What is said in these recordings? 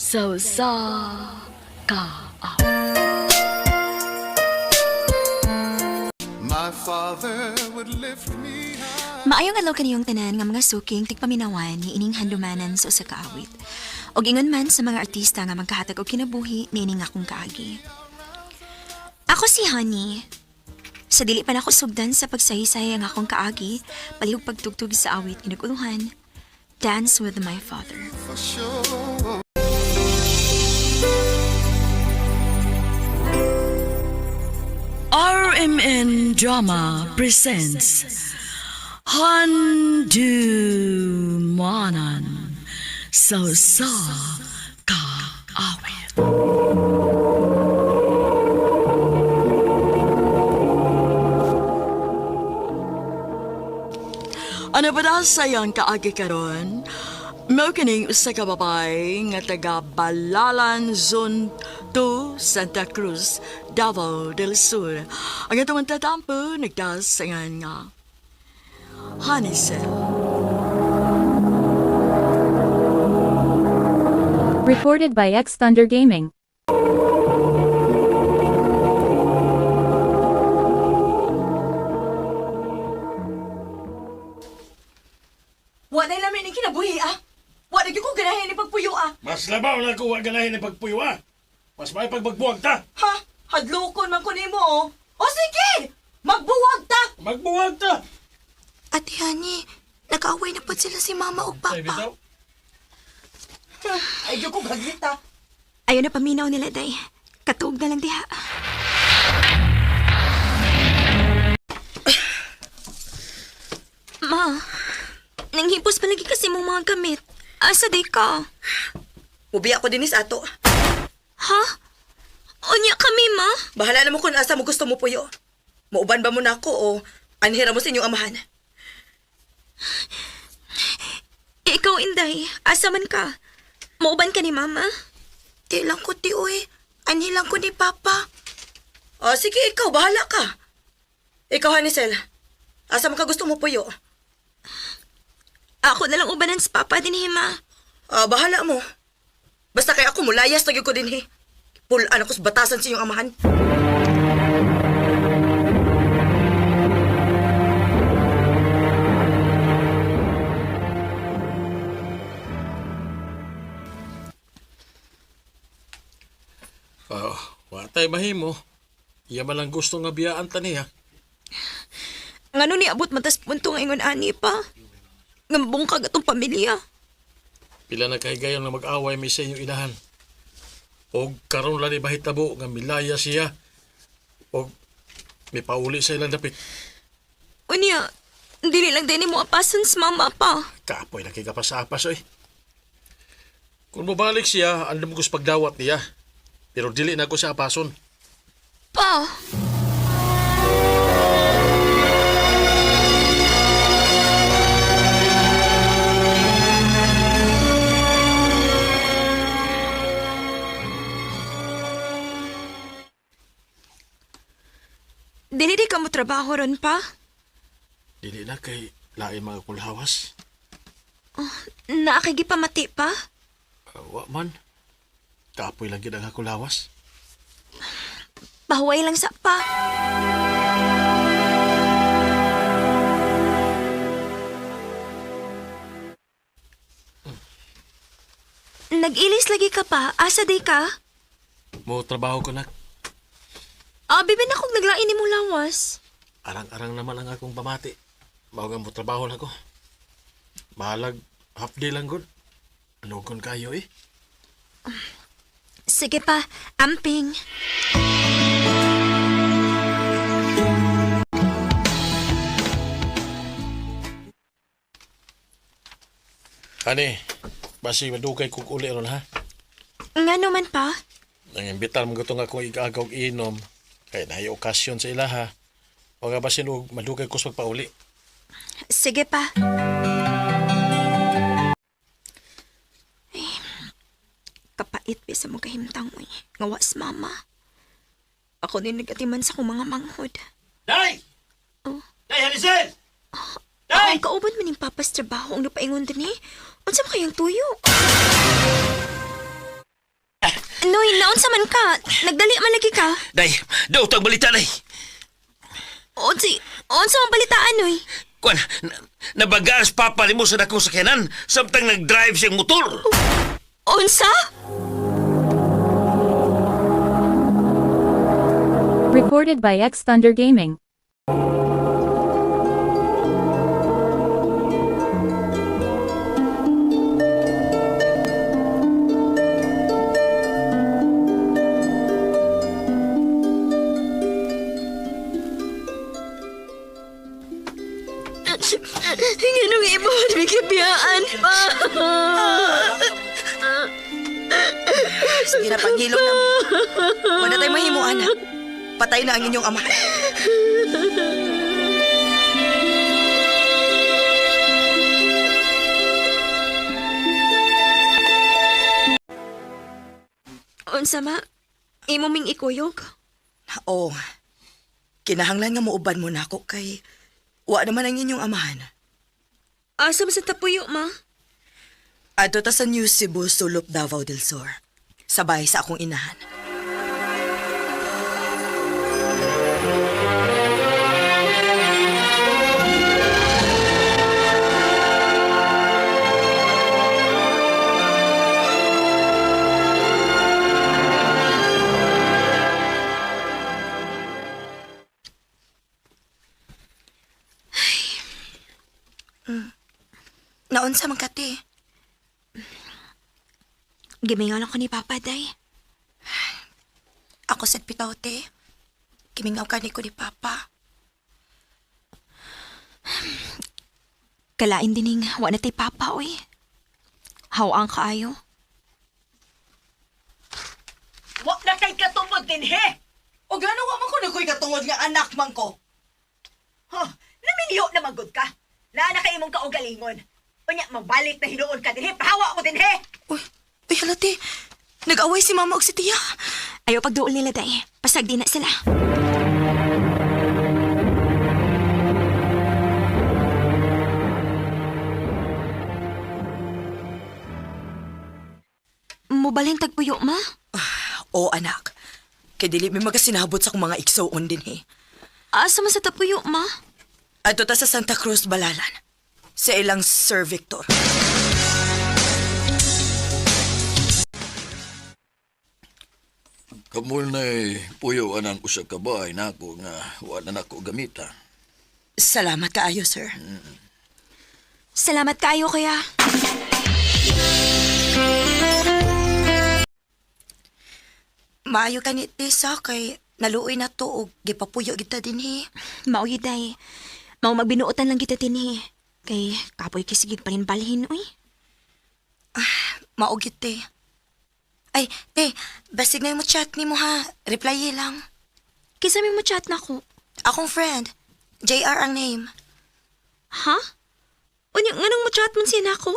So sa ka. My father would lift me high. Maayong adlaw kaniyong tanan nga mga suking tigpaminawan ni ining handumanan sa usa ka awit. Og ingon man sa mga artista nga magkahatag og kinabuhi ni ining akong kaagi. Ako si Honey. Sa dili pa nako sugdan sa pagsahisay ang akong kaagi, palihog pagtugtog sa awit inuguluhan, Dance with My Father. For sure. RMN Drama presents Handumanan So sa ka awit. Ano ba daw sayang kaagi karon? Mao kining usa ka babay nga taga Balalan Zone 2, Santa Cruz, Davao del Sur. Ang atong tatampo nagdasangan nga Hanisel. Recorded by X Thunder Gaming. Wa na lamin ni kinabuhi ah. Wa na gyud ko ganahin ni pagpuyo ah. Mas labaw na ko ganahin ni pagpuyo ha. Mas may pagbagbuwag ta. Ha? Hadlokon man ko nimo oh. O sige, magbuwag ta. Magbuwag ta. Ate Honey, nag-away na po sila si Mama ug Ay, Papa. bitaw. Ay gyud ko gaglit ah. Ayaw na paminaw nila, day. Katuog na lang diha. Ma, nanghipos palagi kasi mong mga gamit. Asa day ka? Ubi ako dinis ato. Ha? Unya kami, ma? Bahala na mo kung asa mo gusto mo puyo. Mauban ba mo na ako o anhira mo sa inyong amahan? Ikaw, Inday. Asa man ka? Mauban ka ni Mama? Di lang ko, ti, uy. Anhi lang ko ni Papa. O sige, ikaw, bahala ka. Ikaw, Hanisel, asa man ka gusto mo puyo? Ako na lang ubanan sa Papa din, ma. Bahala mo. Basta kay ako mulayas na gyud ko din Pulaan ako sa batasan sa inyong amahan. Watay mahimo. Iya man lang gusto nga biyaan ta niya. Ngano ni abot matas punto nga ingon ani pa? Ngambong kag atong pamilya. Pila na kay gayon na mag-away mi sa inyong inahan. Og karon lang ni bahitabo nga milaya siya. Og may pauli sa ilang dapit. Unya, dili lang din mo apasan sa Mama pa. Kapoy na kay kapas-apas oy. Kung mabalik siya, andam ko sa pagdawat niya. Pero dili na ko sa apason. Pa! Dili di ka mo trabaho ron pa? Dili na kay lain mga kulhawas. Naakigipamati pa? Wa man. Kapoy lang gid ang kulhawas. Pahuway lang sa pa. Nag-ilis lagi ka pa? Asa day ka? Mo trabaho ko na. Bibin akong naglain ni mong lawas. Arang-arang naman ang akong pamati. Mao nga mo trabaho na ko. Mahalag half day lang gud. Ano kon kayo eh? Sige pa, amping. Ani, basi madugay kog uli ron ha. Nga naman pa? Nangimbitar mo gito nga kung igagaw inom. Kaya nahay okasyon sa ila ha. O nga basin og madugay ko sa pagpauli. Sige pa. Ay, kapait pa sa mga kahimtang mo. Ngawas mama. Ako din nagatiman sa kong mga manghod. Day! Oh. Day, Hanisel! Ang kauban man yung papas trabaho ang napaingon din eh. Unsa ba kayang tuyo? Noy, naunsa man ka? Nagdali man lagi ka? Day, daw tang balita, day. Unsa man balitaan, Noy? Kuan, nabagas papa mo sa dakong sakyanan samtang nag-drive siyang motor. Unsa? Recorded by X Thunder Gaming. Nganong imo may kabiyaan pa. Sige na, paghilom na mo. Wala tayo mahimo, anak. Patay na ang inyong ama. Unsa ma? Imo ming ikuyog? Oo. Kinahanglan nga muuban mo na ako kay wa naman ang inyong amahan. Asa man sa tapuyo, ma? Ato ta sa New Cebu, Sulop, Davao del Sur. Sabay sa akong inahan. Naunsa man kati? Gimingaw lang ko ni Papa, day. Ako sa pitaw-te. Kimingaw ka ni ko ni Papa. Kalain dining wa na tay Papa, oy. Hawang kaayo. Wa na kay katungod din, he! O gano'n wa man ko na ko'y katungod nga anak man ko. Huh, naminyo na magod ka. Naana ka imong kaugalingon. Unya, magbalik na hinuon ka din, he. Pahawa ko din, he. Uy, halati. Nag-away si Mama og si Tia. Ayaw pagduol nila, day. Pasag di na sila. Mubaling tagpuyo, ma? Oo, anak. Kay dili may magasinabot sa akong mga igsoon din, he. Asa man sa tapuyo, ma? Ato ta sa Santa Cruz, Balalan. Sa ilang Sir Victor. Kamul na'y puyo anang usa ka bahay na ako nga wala na ako gamita. Salamat kaayo, sir. Salamat kayo kaya. Maayo ka ni Tessa kay naluoy na to og gipapuyo kita din, he. Mauy, day. Mau magbinuotan lang kita tinhi. Kay kapoy kisigig pa rin balhin, uy. Maugit, te. Ay, te, basig na yung chat ni mo, ha. Reply lang. Kisa may mo chat na ko. Akong friend. JR ang name. Ha? Unya, nga nang mo chat man siya na ako?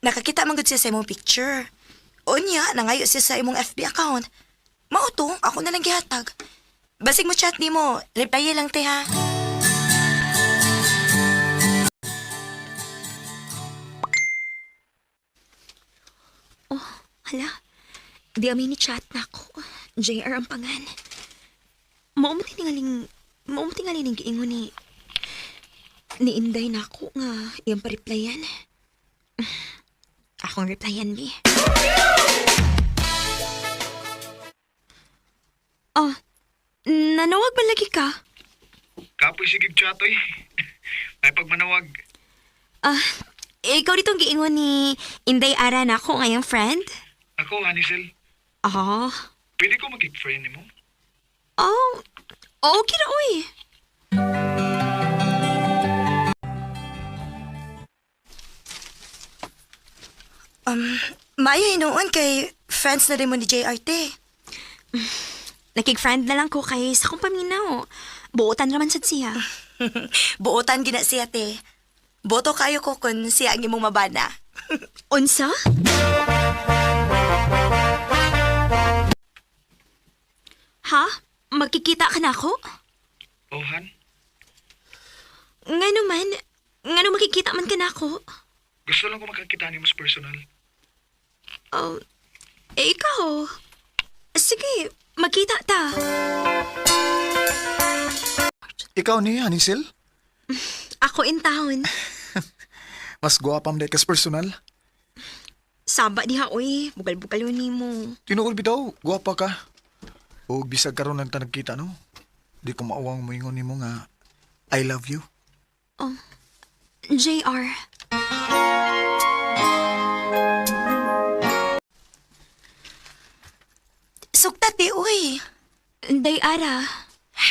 Nakakita man gud siya sa imong picture. Unya, nangayo siya sa imong FB account. Mao to, ako na lang gihatag. Basig mo chat ni mo, reply lang, te, ha. Hala, di amin ni chat na ako. JR ang pangan. Mao mo tingaling giingon ni Inday na ako nga iyang pa-replyan. Akong replyan, bi. Oh, nanawag ba lagi ka? Kapoy sigig chatoy. Ay pagmanawag. Ikaw ditong giingon ni Inday Ara na ako ngayong friend? Ako, Hanisel. Ah, Pwede ko mag-friend mo? oh, okay na, uy. Maayo hinuon kay friends na rin mo ni JRT. Nakig-friend na lang ko kay sa kong paminaw. Buotan naman sad siya. Buotan gina siya, te. Boto kayo ko kung siya ang imong mabana. Unsa? Ha? Magkikita ka na ako? Oh, Han? Nga naman, makikita man ka na ako? Gusto lang ko makakita ni mas personal. Oh, ikaw? Sige, magkita ta. Ikaw ni Hanisel? Ako in town. Mas guwapam day kas personal. Saba diha, uy. Bugal-bugal yun ni mo. Tinuod bitaw, guwapa ka. O bisag karon lang ta nagkita no. Di ko maawang moingon nimo nga I love you. JR. Sugta, te, uy. Day ara.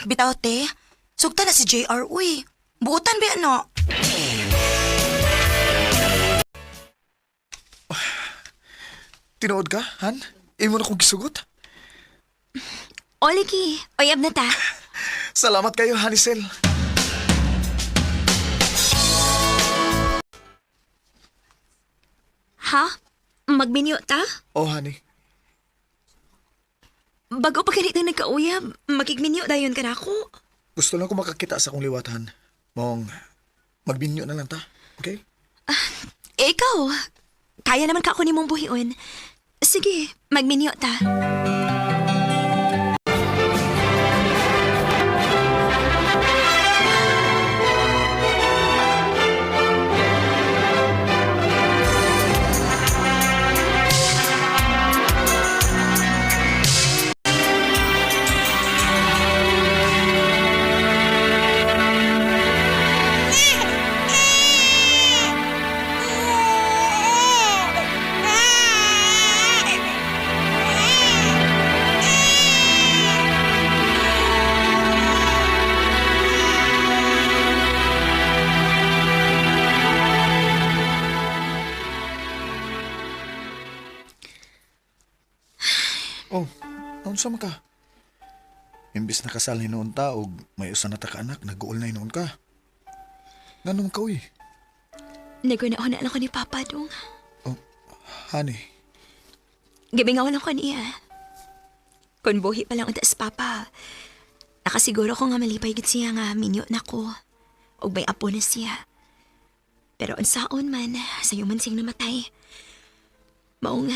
Bitaw, te. Sugta na si JR, uy. Buutan ba ano? Tinuod ka, Han? Imo na kong gisugot. Oligi, oyab na ta. Salamat kayo, Hanisel. Ha? Magminyo ta? Oh, honey. Bago pa ganito nagkauyab, makigminyo dayon ka na ako. Gusto lang ko makakita sa akong liwatan. Mong, magbinyo na lang ta, okay? Ikaw, kaya naman ka ako ni mong buhion. Sige, magminyo ta. Oh, naon sa ka? Imbis na kasal ni noon ta og may usa na ta ka anak, nag-uol na noon ka. Ganun ka, uy. Nagunahon na lang ko ni Papa dong. Oh, honey. Gibingawan ako niya. Kung buhi pa lang unta sa Papa, nakasiguro ko nga malipay gid siya nga minyo na ko. Og may apo na siya. Pero unsaon man, sayo man siyang namatay. Maong,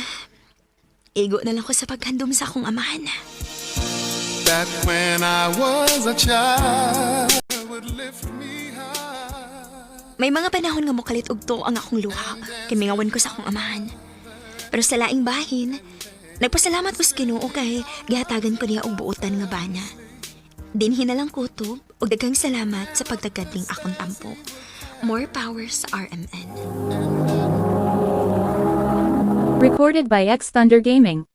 igo na lang ko sa paghandom sa akong amahan. That when I was a child would lift me high. May mga panahon nga mokalit og to ang akong luha, kay mingawan ko sa akong amahan. Pero sa laing bahin, nagpasalamat ko sa Ginoo kay gihatagan ko niya og buotan nga bana. Dinhi na lang kutob og daghang salamat sa pagtagadling akong tampo. More power sa RMN. Recorded by X Thunder Gaming.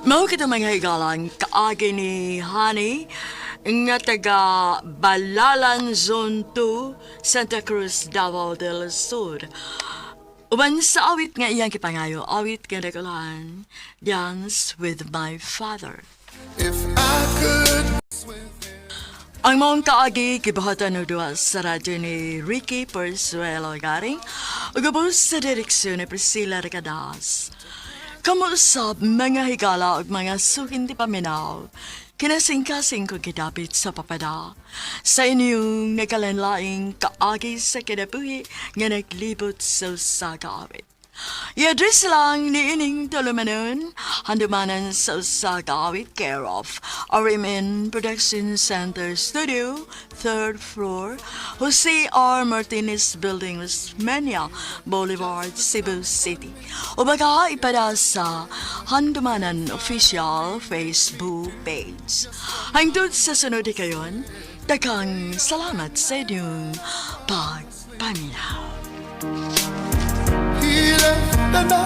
Mao kita mga higalan kaagi ni Honey nga taga Balalan Zone 2, Santa Cruz, Davao del Sur. Uban sa awit nga iyang kipangayo, awit nga nagulahan, Dance with My Father. If I could. Ang maong kaagi kibuhatan ng duwa sa radyo ni Ricky Persuelo Garing ug ubos sa direksyon ni Priscilla Ricadas. Kamusap mga higala ug mga sukin ti paminaw, kinasing-kasing ko kidapit sa papada sa inyong nakalanlaing kaagi sa kinabuhi nga naglibot sa kaawit. I-address lang ni ining tulumanon, handumanan sa kaawit care of RMN Production Center Studio, 3rd floor, Jose R. Martinez Building, Osmeña Boulevard, Cebu City. O baka ipada sa handumanan official Facebook page. Hangtod sa sunod kayon, daghang salamat sa inyong pagpaminaw. He left the night.